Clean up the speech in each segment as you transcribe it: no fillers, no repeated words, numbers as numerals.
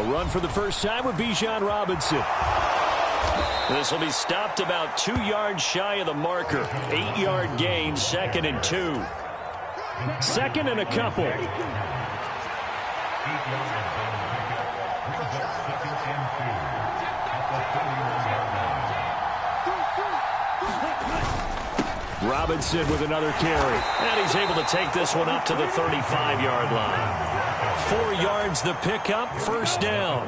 A run for the first time with Bijan Robinson. This will be stopped about 2 yards shy of the marker. 8-yard gain, 2nd and 2. 2nd and a couple. Robinson with another carry. And he's able to take this one up to the 35-yard line. 4 yards the pickup, first down.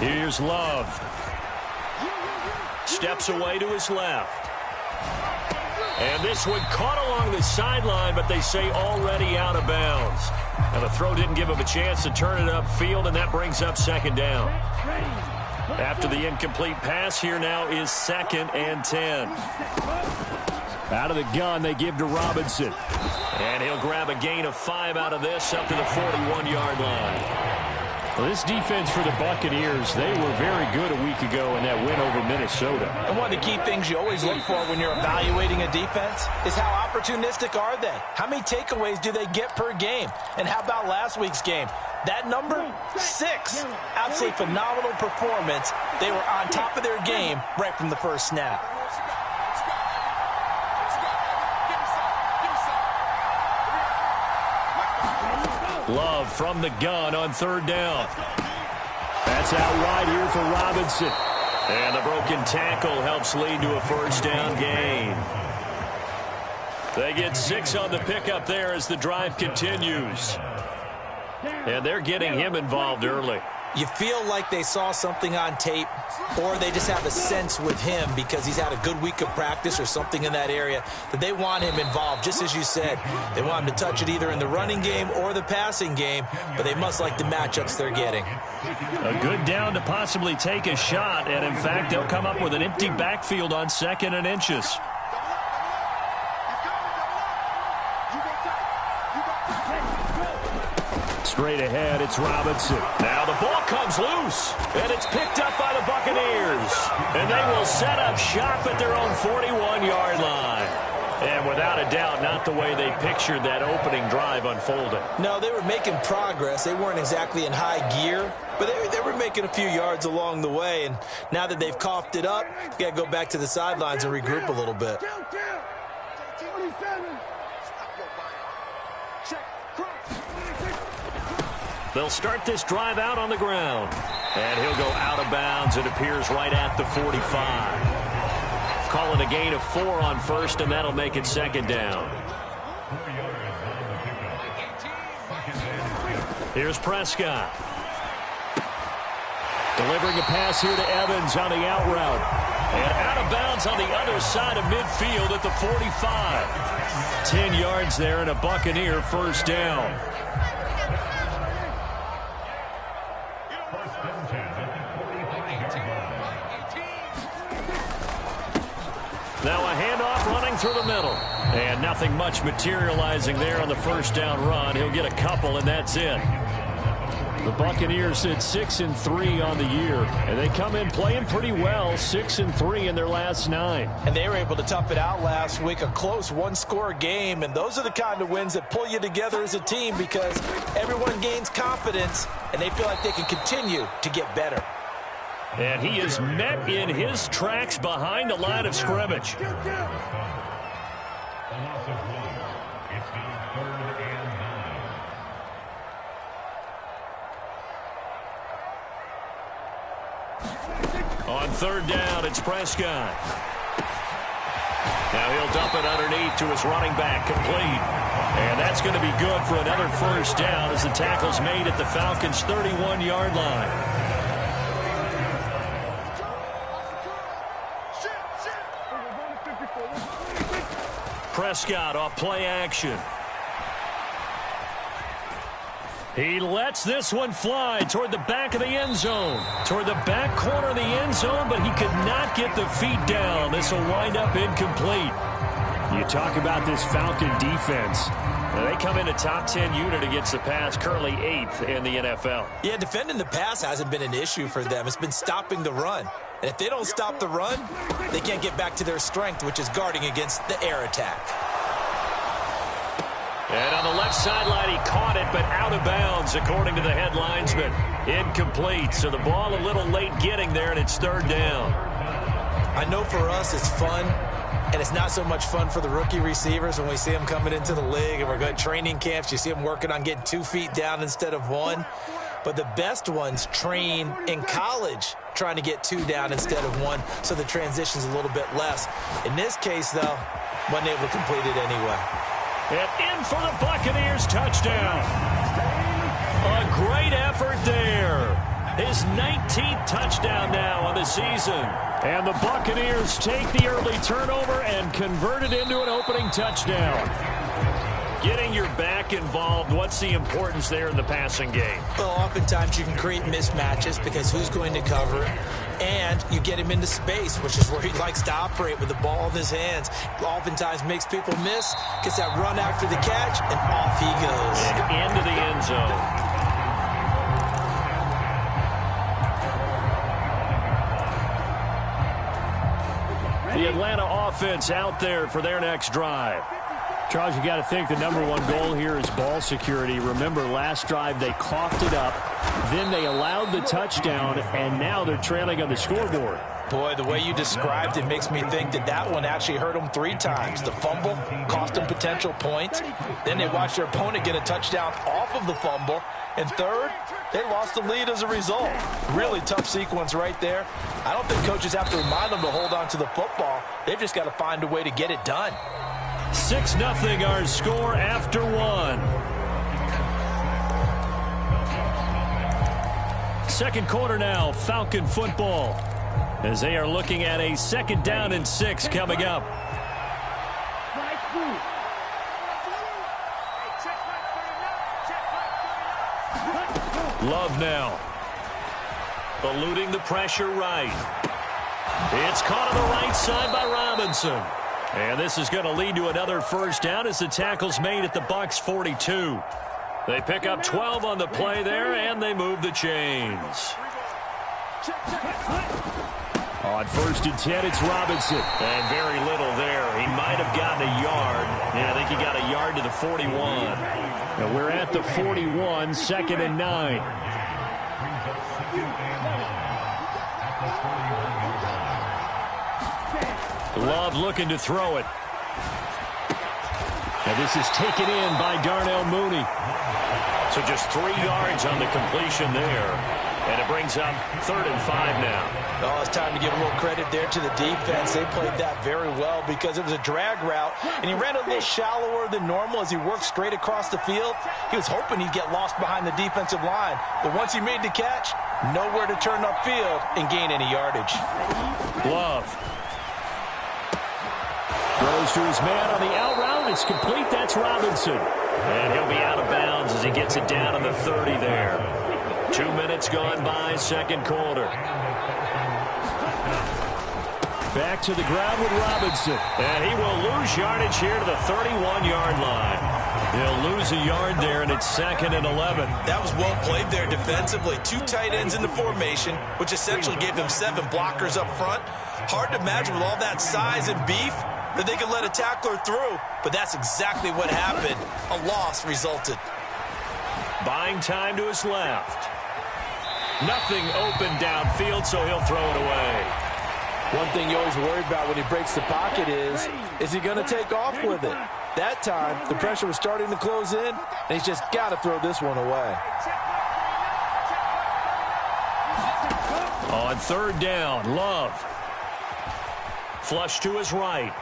Here's Love. Steps away to his left. And this one caught along the sideline, but they say already out of bounds. And the throw didn't give him a chance to turn it upfield, and that brings up 2nd down. After the incomplete pass, here now is 2nd and 10. Out of the gun, they give to Robinson. And he'll grab a gain of 5 out of this up to the 41-yard line. Well, this defense for the Buccaneers, they were very good a week ago in that win over Minnesota. And one of the key things you always look for when you're evaluating a defense is how opportunistic are they? How many takeaways do they get per game? And how about last week's game? That number, 6. Absolutely phenomenal performance. They were on top of their game right from the first snap. Love from the gun on 3rd down. That's out wide here for Robinson. And the broken tackle helps lead to a first down gain. They get 6 on the pickup there as the drive continues. And they're getting him involved early. You feel like they saw something on tape, or they just have a sense with him because he's had a good week of practice or something in that area that they want him involved, just as you said. They want him to touch it either in the running game or the passing game, but they must like the matchups they're getting. A good down to possibly take a shot, and in fact, they'll come up with an empty backfield on 2nd and inches. Straight ahead, it's Robinson. Now the ball comes loose, and it's picked up by the Buccaneers. And they will set up shop at their own 41-yard line. And without a doubt, not the way they pictured that opening drive unfolding. No, they were making progress. They weren't exactly in high gear, but they were making a few yards along the way. And now that they've coughed it up, you got to go back to the sidelines and regroup a little bit. They'll start this drive out on the ground. And he'll go out of bounds. It appears right at the 45. Calling a gain of 4 on 1st, and that'll make it 2nd down. Here's Prescott. Delivering a pass here to Evans on the out route. And out of bounds on the other side of midfield at the 45. 10 yards there and a Buccaneer first down. Now a handoff running through the middle. And nothing much materializing there on the first down run. He'll get a couple, and that's it. The Buccaneers sit 6-3 on the year, and they come in playing pretty well, 6-3 in their last 9. And they were able to tough it out last week, a close one-score game, and those are the kind of wins that pull you together as a team because everyone gains confidence, and they feel like they can continue to get better. And he is met in his tracks behind the line of scrimmage. On 3rd down, it's Prescott. Now he'll dump it underneath to his running back, complete. And that's going to be good for another first down as the tackle's made at the Falcons' 31-yard line. Prescott off play action. He lets this one fly toward the back of the end zone. Toward the back corner of the end zone, but he could not get the feet down. This will wind up incomplete. You talk about this Falcon defense. Now, they come into top 10 unit against the pass, currently 8th in the NFL. Yeah, defending the pass hasn't been an issue for them. It's been stopping the run. And if they don't stop the run, they can't get back to their strength, which is guarding against the air attack. And on the left sideline, he caught it, but out of bounds, according to the head linesman. Incomplete, so the ball a little late getting there, and it's 3rd down. I know for us it's fun, and it's not so much fun for the rookie receivers when we see them coming into the league and we're going to training camps. You see them working on getting 2 feet down instead of 1. But the best ones train in college trying to get 2 down instead of 1, so the transition's a little bit less. In this case, though, wasn't able to complete it anyway. And in for the Buccaneers touchdown. A great effort there. His 19th touchdown now on the season. And the Buccaneers take the early turnover and convert it into an opening touchdown. Getting your back involved, what's the importance there in the passing game? Well, oftentimes you can create mismatches because who's going to cover it? And you get him into space, which is where he likes to operate with the ball in his hands. Oftentimes makes people miss, gets that run after the catch, and off he goes. And into the end zone. The Atlanta offense out there for their next drive. Charles, you got to think the #1 goal here is ball security. Remember, last drive they coughed it up, then they allowed the touchdown, and now they're trailing on the scoreboard. Boy, the way you described it makes me think that that one actually hurt them 3 times. The fumble cost them potential points. Then they watched their opponent get a touchdown off of the fumble. And third, they lost the lead as a result. Really tough sequence right there. I don't think coaches have to remind them to hold on to the football. They've just got to find a way to get it done. 6-0 our score after 1. Second quarter now, Falcon football, as they are looking at a 2nd down and 6 coming up. Love now. Eluding the pressure right. It's caught on the right side by Robinson. And this is going to lead to another 1st down as the tackle's made at the Bucs 42. They pick up 12 on the play there, and they move the chains. On 1st and 10, it's Robinson. And very little there. He might have gotten a yard. Yeah, I think he got a yard to the 41. Now we're at the 41, 2nd and 9. Love looking to throw it. And this is taken in by Darnell Mooney. So just 3 yards on the completion there. And it brings up 3rd and 5 now. Oh, it's time to give a little credit there to the defense. They played that very well because it was a drag route, and he ran a little shallower than normal as he worked straight across the field. He was hoping he'd get lost behind the defensive line, but once he made the catch, nowhere to turn upfield and gain any yardage. Love throws to his man on the out route. It's complete. That's Robinson. And he'll be out of bounds as he gets it down on the 30 there. 2 minutes gone by, 2nd quarter. Back to the ground with Robinson. And he will lose yardage here to the 31-yard line. He'll lose a yard there, and it's 2nd and 11. That was well played there defensively. 2 tight ends in the formation, which essentially gave them 7 blockers up front. Hard to imagine with all that size and beef that they could let a tackler through, but that's exactly what happened. A loss resulted. Buying time to his left. Nothing open downfield, so he'll throw it away. One thing you always worry about when he breaks the pocket is he going to take off with it? That time, the pressure was starting to close in, and he's just got to throw this one away. On 3rd down, Love. Flush to his right.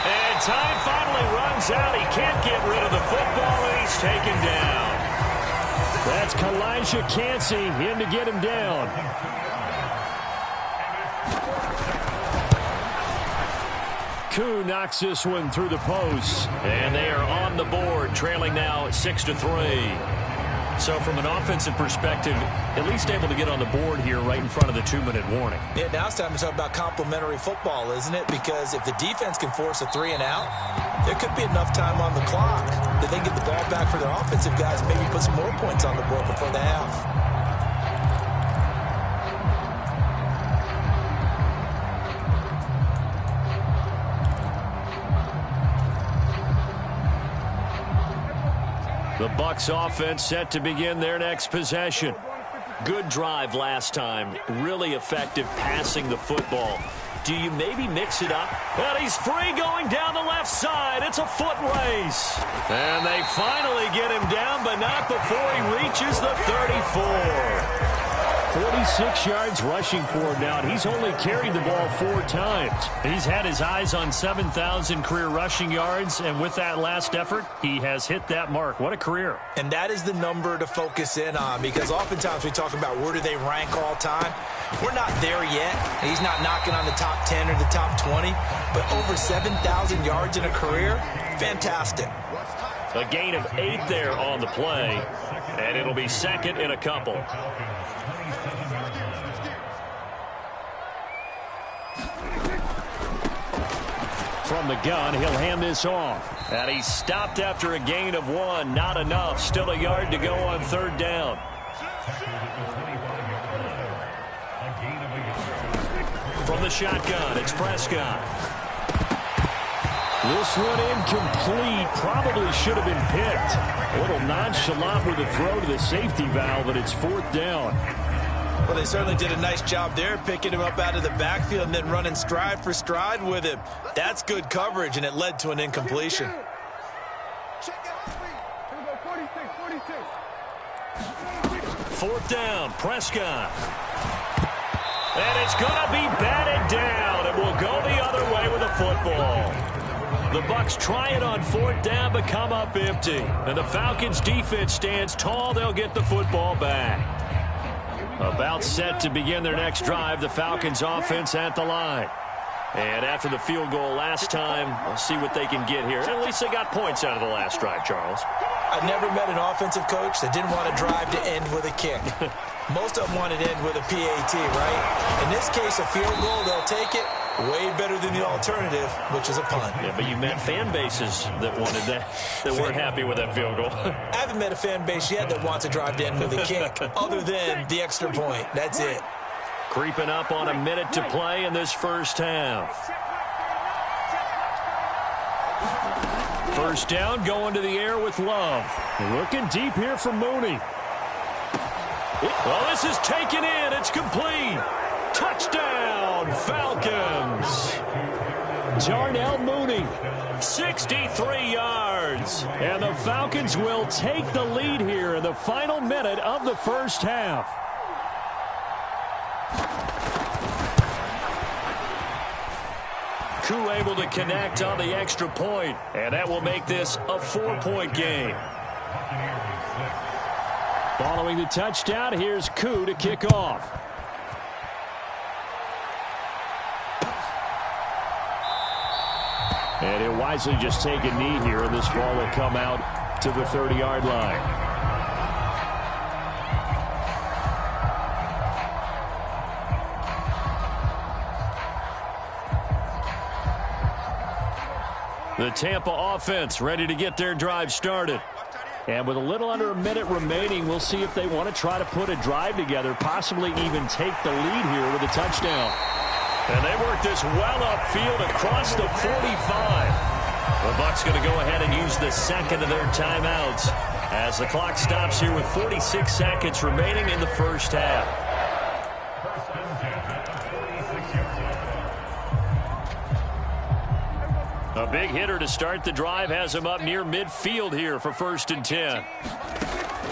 And time finally runs out. He can't get rid of the football, and he's taken down. That's Kalijah Cansey in to get him down. Koo knocks this one through the post. And they are on the board, trailing now at 6-3. So from an offensive perspective, at least able to get on the board here right in front of the 2-minute warning. Yeah, now it's time to talk about complementary football, isn't it? Because if the defense can force a 3 and out, there could be enough time on the clock that they get the ball back for their offensive guys and maybe put some more points on the board before the half. The Bucs offense set to begin their next possession. Good drive last time. Really effective passing the football. Do you maybe mix it up? And he's free going down the left side. It's a foot race. And they finally get him down, but not before he reaches the 34. 46 yards rushing for him now, and he's only carried the ball 4 times. He's had his eyes on 7,000 career rushing yards, and with that last effort, he has hit that mark. What a career. And that is the number to focus in on, because oftentimes we talk about where do they rank all time. We're not there yet. He's not knocking on the top 10 or the top 20, but over 7,000 yards in a career, fantastic. A gain of 8 there on the play, and it'll be second in a couple. From the gun, he'll hand this off. And he's stopped after a gain of 1. Not enough. Still a yard to go on 3rd down. From the shotgun, it's Prescott. This one incomplete. Probably should have been picked. A little nonchalant with a throw to the safety valve, but it's 4th down. Well, they certainly did a nice job there, picking him up out of the backfield and then running stride for stride with him. That's good coverage, and it led to an incompletion. 4th down, Prescott. And it's going to be batted down, and will go the other way with a football. The Bucs try it on 4th down, but come up empty. And the Falcons' defense stands tall. They'll get the football back. About set to begin their next drive, the Falcons offense at the line. And after the field goal last time, we'll see what they can get here. At least they got points out of the last drive, Charles. I've never met an offensive coach that didn't want to drive to end with a kick. Most of them want to end with a PAT, right? In this case, a field goal, they'll take it. Way better than the alternative, which is a punt. Yeah, but you met fan bases that wanted that, that weren't happy with that field goal. I haven't met a fan base yet that wants to drive to end with a kick, other than the extra point. That's it. Creeping up on a minute to play in this first half. 1st down, going to the air with Love. Looking deep here for Mooney. Well, this is taken in. It's complete. Touchdown, Falcons. Darnell Mooney, 63 yards. And the Falcons will take the lead here in the final minute of the first half. Koo able to connect on the extra point, and that will make this a 4-point game. Following the touchdown, here's Koo to kick off. And he'll wisely just take a knee here, and this ball will come out to the 30-yard line. The Tampa offense ready to get their drive started. And with a little under a minute remaining, we'll see if they want to try to put a drive together, possibly even take the lead here with a touchdown. And they work this well upfield across the 45. The Bucs going to go ahead and use the second of their timeouts as the clock stops here with 46 seconds remaining in the first half. A big hitter to start the drive has him up near midfield here for 1st and 10.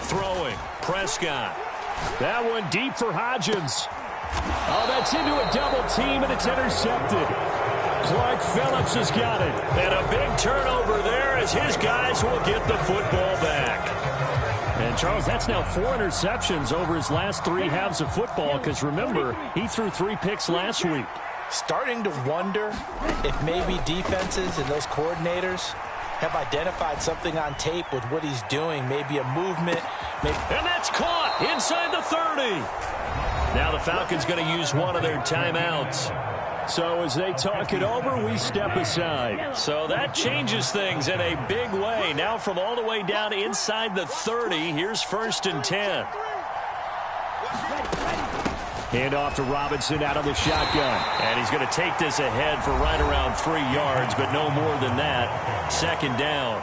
Throwing, Prescott. That one deep for Hodgins. Oh, that's into a double team, and it's intercepted. Clark Phillips has got it. And a big turnover there as his guys will get the football back. And, Charles, that's now 4 interceptions over his last 3 halves of football, because, remember, he threw 3 picks last week. Starting to wonder if maybe defenses and those coordinators have identified something on tape with what he's doing, maybe a movement. And that's caught inside the 30. Now the Falcons going to use one of their timeouts. So as they talk it over, we step aside. So that changes things in a big way. Now from all the way down inside the 30, here's 1st and 10. Hand off to Robinson out of the shotgun. And he's going to take this ahead for right around 3 yards, but no more than that. 2nd down.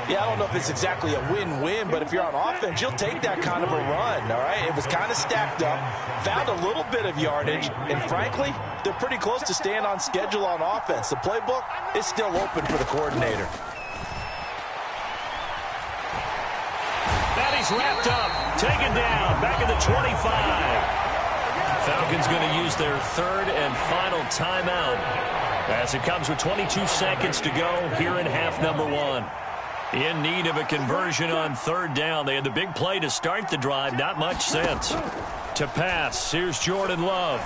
Yeah, I don't know if it's exactly a win-win, but if you're on offense, you'll take that kind of a run, all right? It was kind of stacked up, found a little bit of yardage, and frankly, they're pretty close to staying on schedule on offense. The playbook is still open for the coordinator. That he's wrapped up, taken down, back at the 25. Falcons going to use their 3rd and final timeout as it comes with 22 seconds to go here in half number 1. In need of a conversion on 3rd down. They had the big play to start the drive. Not much sense. To pass, here's Jordan Love.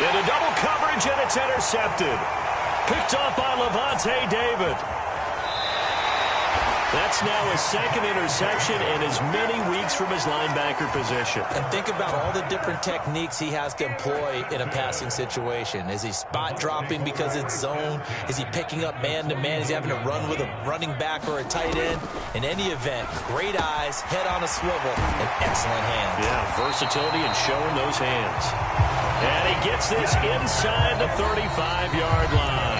Into double coverage, and it's intercepted. Picked off by Levante David. That's now his 2nd interception in as many weeks from his linebacker position. And think about all the different techniques he has to employ in a passing situation. Is he spot dropping because it's zone? Is he picking up man-to-man? Is he having to run with a running back or a tight end? In any event, great eyes, head on a swivel, and excellent hands. Yeah, versatility and showing those hands. And he gets this inside the 35-yard line.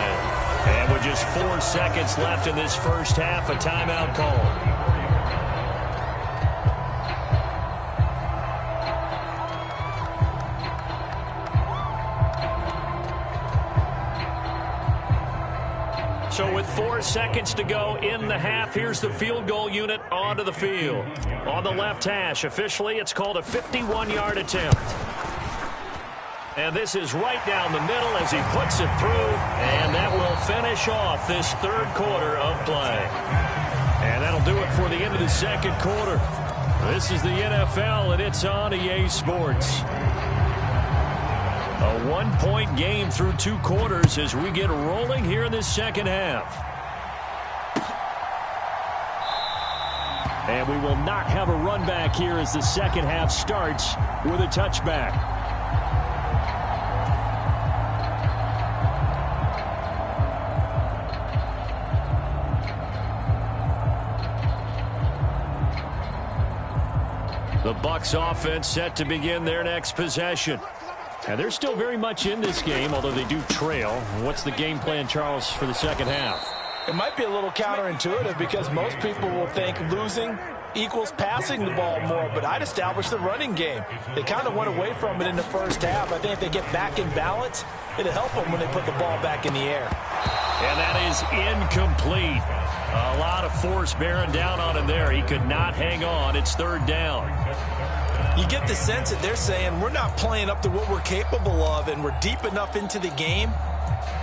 And with just 4 seconds left in this first half, a timeout call. So with 4 seconds to go in the half, here's the field goal unit onto the field. On the left hash, officially, it's called a 51-yard attempt. And this is right down the middle as he puts it through, and that will finish off this 3rd quarter of play. And that'll do it for the end of the 2nd quarter. This is the NFL, and it's on EA Sports. A 1-point game through 2 quarters as we get rolling here in this 2nd half. And we will not have a run back here as the 2nd half starts with a touchback. The Bucs offense set to begin their next possession. And they're still very much in this game, although they do trail. What's the game plan, Charles, for the 2nd half? It might be a little counterintuitive because most people will think losing equals passing the ball more, but I'd establish the running game. They kind of went away from it in the first half. I think if they get back in balance, it'll help them when they put the ball back in the air. And that is incomplete. A lot of force bearing down on him there. He could not hang on. It's 3rd down. You get the sense that they're saying we're not playing up to what we're capable of, and we're deep enough into the game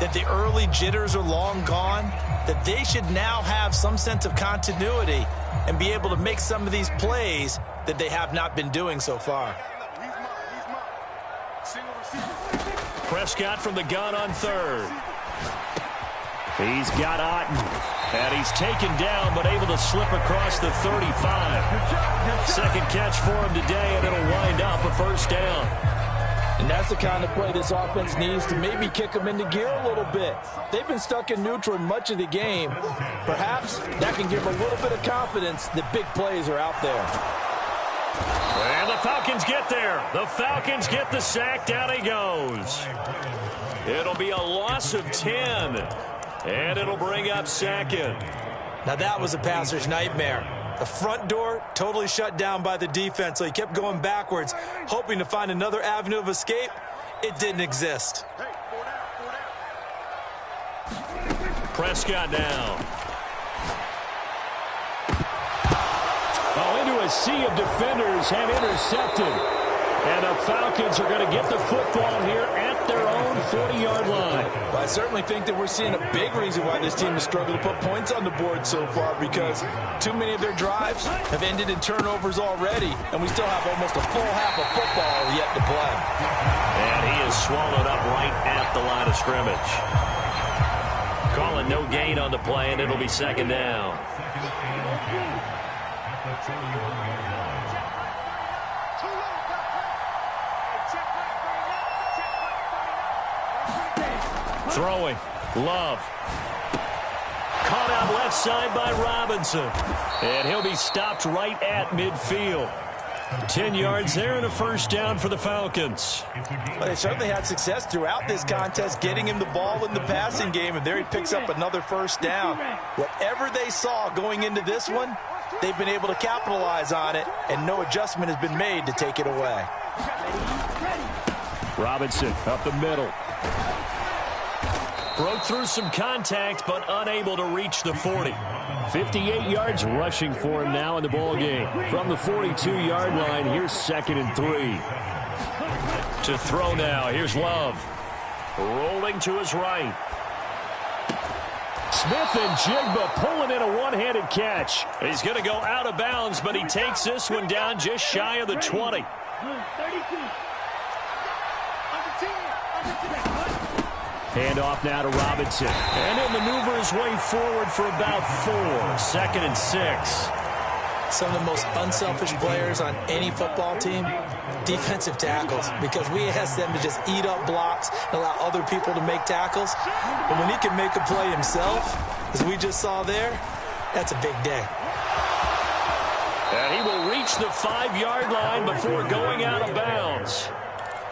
that the early jitters are long gone, that they should now have some sense of continuity and be able to make some of these plays that they have not been doing so far. Prescott from the gun on 3rd. He's got Otten. And he's taken down, but able to slip across the 35. 2nd catch for him today, and it'll wind up a 1st down. And that's the kind of play this offense needs to maybe kick them into gear a little bit. They've been stuck in neutral much of the game. Perhaps that can give them a little bit of confidence that big plays are out there. And the Falcons get there. The Falcons get the sack. Down he goes. It'll be a loss of 10. And it'll bring up 2nd. Now that was a passer's nightmare. The front door totally shut down by the defense, so he kept going backwards, hoping to find another avenue of escape. It didn't exist. Prescott down. Oh, into a sea of defenders and intercepted. And the Falcons are going to get the football here at their own 40-yard line. Well, I certainly think that we're seeing a big reason why this team has struggled to put points on the board so far, because too many of their drives have ended in turnovers already, and we still have almost a full half of football yet to play. And he is swallowed up right at the line of scrimmage. Calling no gain on the play, and it'll be second down. Throwing. Love. Caught out left side by Robinson. And he'll be stopped right at midfield. 10 yards there and a first down for the Falcons. Well, they certainly had success throughout this contest getting him the ball in the passing game, and there he picks up another first down. Whatever they saw going into this one, they've been able to capitalize on it, and no adjustment has been made to take it away. Robinson up the middle. Broke through some contact, but unable to reach the 40. 58 yards rushing for him now in the ball game. From the 42-yard line, here's 2nd and 3. To throw now, here's Love. Rolling to his right. Smith and Jigba pulling in a one-handed catch. He's going to go out of bounds, but he takes this one down just shy of the 20. Hand off now to Robinson. And he'll maneuver his way forward for about 4. 2nd and 6. Some of the most unselfish players on any football team, defensive tackles, because we ask them to just eat up blocks and allow other people to make tackles. But when he can make a play himself, as we just saw there, that's a big day. And he will reach the 5-yard line before going out of bounds.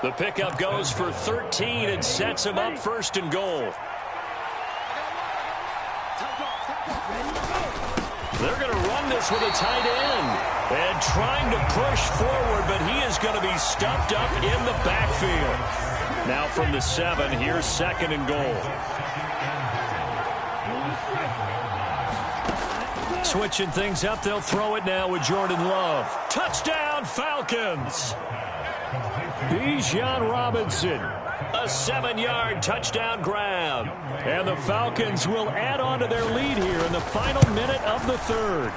The pickup goes for 13 and sets him up 1st and goal. They're going to run this with a tight end. And trying to push forward, but he is going to be stuffed up in the backfield. Now from the 7, here's 2nd and goal. Switching things up, they'll throw it now with Jordan Love. Touchdown, Falcons! Bijan Robinson. A 7-yard touchdown grab. And the Falcons will add on to their lead here in the final minute of the 3rd.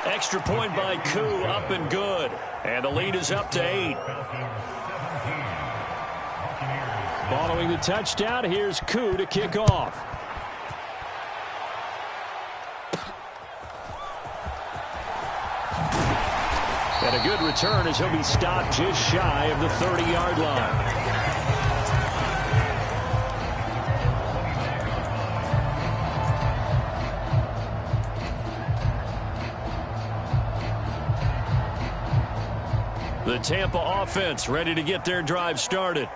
Extra point by Koo, up and good. And the lead is up to 8. Following the touchdown, here's Koo to kick off. And a good return as he'll be stopped just shy of the 30-yard line. The Tampa offense ready to get their drive started.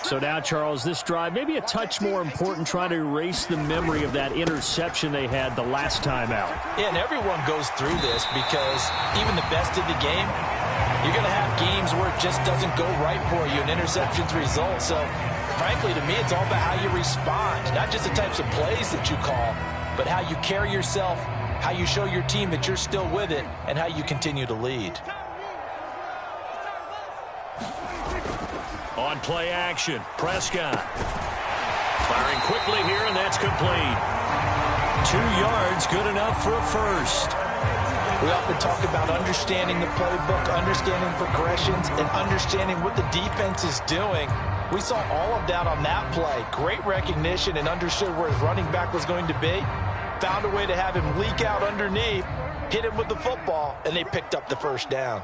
So now, Charles, this drive maybe a touch more important, trying to erase the memory of that interception they had the last time out. Yeah, and everyone goes through this because even the best in the game, you're going to have games where it just doesn't go right for you, and interceptions result. So, frankly, to me, it's all about how you respond, not just the types of plays that you call, but how you carry yourself, how you show your team that you're still with it, and how you continue to lead. On play action, Prescott. Firing quickly here, and that's complete. 2 yards, good enough for a first. We often talk about understanding the playbook, understanding progressions, and understanding what the defense is doing. We saw all of that on that play. Great recognition and understood where his running back was going to be. Found a way to have him leak out underneath, hit him with the football, and they picked up the first down.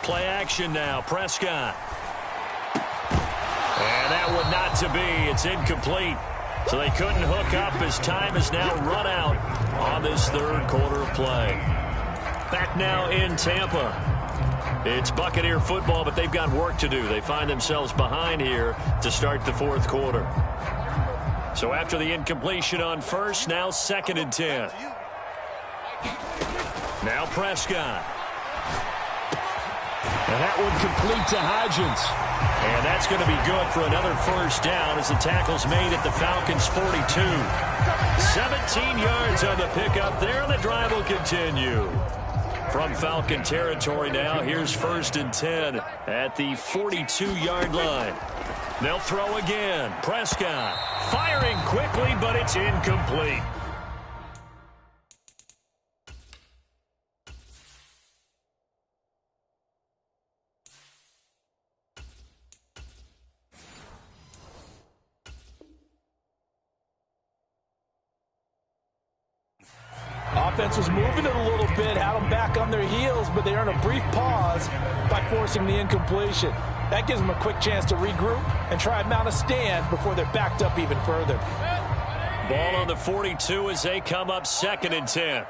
Play action now, Prescott. And that one not to be. It's incomplete. So they couldn't hook up as time is now run out on this 3rd quarter of play. Back now in Tampa. It's Buccaneer football, but they've got work to do. They find themselves behind here to start the 4th quarter. So after the incompletion on first, now 2nd and 10. Now Prescott. And that one complete to Hodgins. And that's going to be good for another first down as the tackle's made at the Falcons' 42. 17 yards on the pickup there, and the drive will continue. From Falcon territory now, here's 1st and 10 at the 42-yard line. They'll throw again. Prescott firing quickly, but it's incomplete. offense was moving it a little bit, had them back on their heels, but they earned a brief pause by forcing the incompletion. That gives them a quick chance to regroup and try and mount a stand before they're backed up even further. Ball on the 42 as they come up 2nd and 10.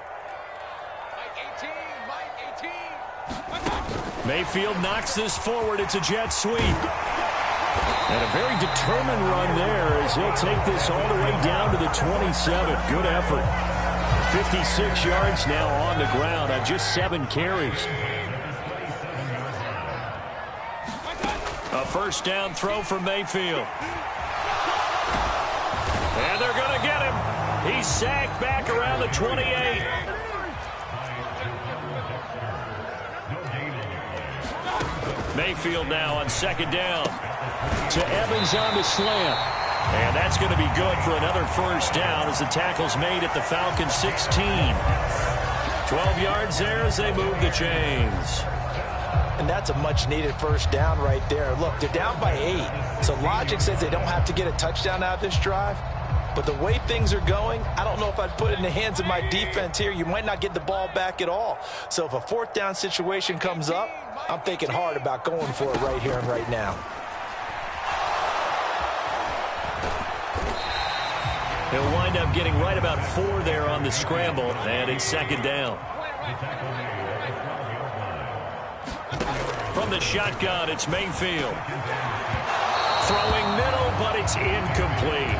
Mayfield knocks this forward. It's a jet sweep. And a very determined run there as he'll take this all the way down to the 27. Good effort. 56 yards now on the ground on just 7 carries. A first down throw for Mayfield. And they're going to get him. He's sacked back around the 28. Mayfield now on 2nd down. To Evans on the slant. And that's going to be good for another first down as the tackle's made at the Falcons' 16. 12 yards there as they move the chains. And that's a much-needed first down right there. Look, they're down by 8. So logic says they don't have to get a touchdown out of this drive. But the way things are going, I don't know if I'd put it in the hands of my defense here. You might not get the ball back at all. So if a 4th down situation comes up, I'm thinking hard about going for it right here and right now. He'll wind up getting right about 4 there on the scramble, and it's 2nd down. From the shotgun, it's Mayfield. Throwing middle, but it's incomplete.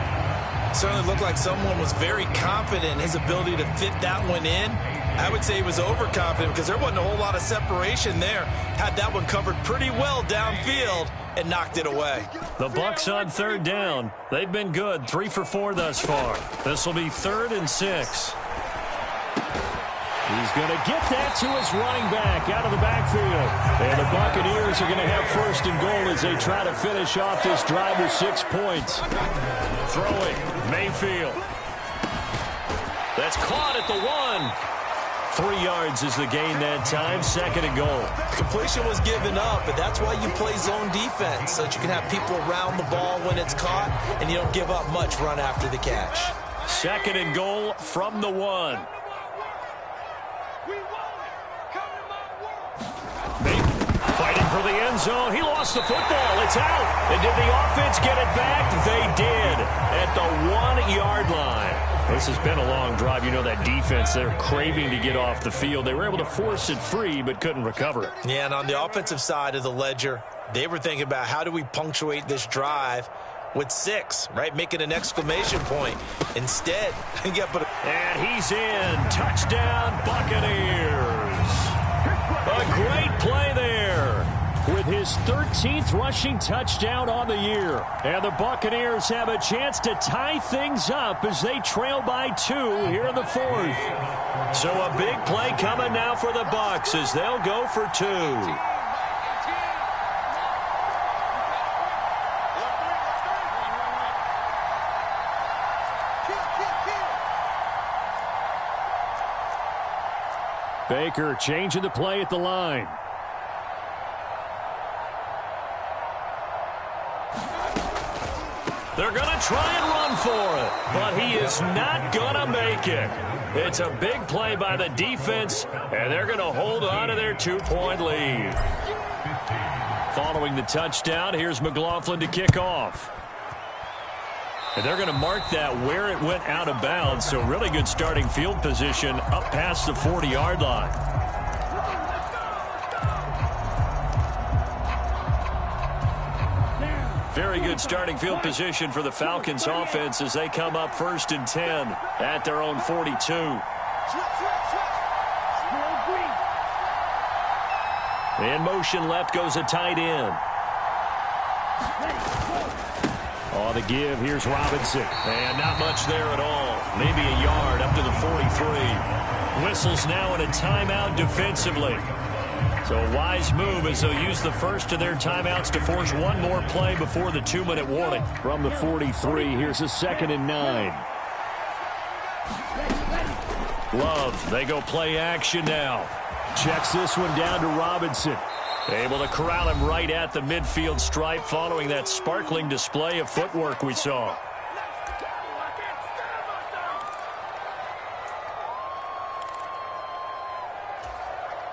Certainly looked like someone was very confident in his ability to fit that one in. I would say he was overconfident because there wasn't a whole lot of separation there. Had that one covered pretty well downfield and knocked it away. The Bucs on 3rd down. They've been good, 3 for 4 thus far. This will be 3rd and 6. He's going to get that to his running back out of the backfield. And the Buccaneers are going to have 1st and goal as they try to finish off this drive with 6 points. Throwing, Mayfield. That's caught at the 1. 3 yards is the gain that time, 2nd and goal. Completion was given up, but that's why you play zone defense, so that you can have people around the ball when it's caught, and you don't give up much run after the catch. 2nd and goal from the 1. Fighting for the end zone. He lost the football. It's out. And did the offense get it back? They did at the 1-yard line. This has been a long drive. You know that defense, they're craving to get off the field. They were able to force it free but couldn't recover it. Yeah, and on the offensive side of the ledger, they were thinking about how do we punctuate this drive with 6, right? Making an exclamation point. Instead, and he's in. Touchdown, Buccaneers. A great play there with his 13th rushing touchdown on the year. And the Buccaneers have a chance to tie things up as they trail by 2 here in the 4th. So a big play coming now for the Bucs as they'll go for 2. Baker changing the play at the line. They're going to try and run for it, but he is not going to make it. It's a big play by the defense, and they're going to hold on to their 2-point lead. Following the touchdown, here's McLaughlin to kick off. And they're going to mark that where it went out of bounds, so really good starting field position up past the 40-yard line. Very good starting field position for the Falcons offense as they come up 1st and 10 at their own 42. In motion left goes a tight end. On the give, here's Robinson. And not much there at all. Maybe a yard up to the 43. Whistles now in a timeout defensively. So a wise move as they'll use the first of their timeouts to force one more play before the 2-minute warning. From the 43, here's a 2nd and 9. Love, they go play action now. Checks this one down to Robinson. Able to corral him right at the midfield stripe following that sparkling display of footwork we saw.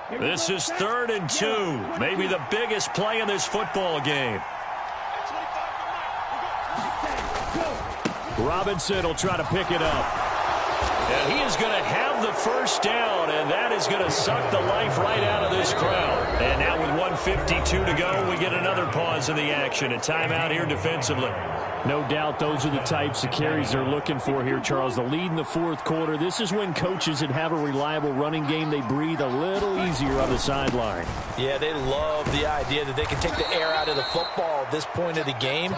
This is 3rd and 2. Maybe the biggest play in this football game. Robinson will try to pick it up. And he is going to have the first down, and that is going to suck the life right out of this crowd. And now with 1:52 to go, we get another pause in the action. A timeout here defensively. No doubt those are the types of carries they're looking for here, Charles. The lead in the 4th quarter. This is when coaches that have a reliable running game, they breathe a little easier on the sideline. Yeah, they love the idea that they can take the air out of the football at this point of the game.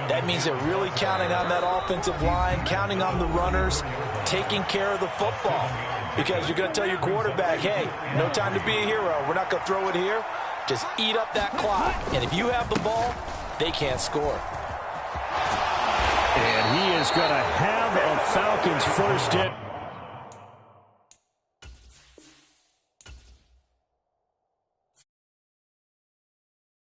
That means they're really counting on that offensive line, counting on the runners, taking care of the football. Because you're going to tell your quarterback, hey, no time to be a hero. We're not going to throw it here. Just eat up that clock. And if you have the ball, they can't score. And he is going to have a Falcons first hit.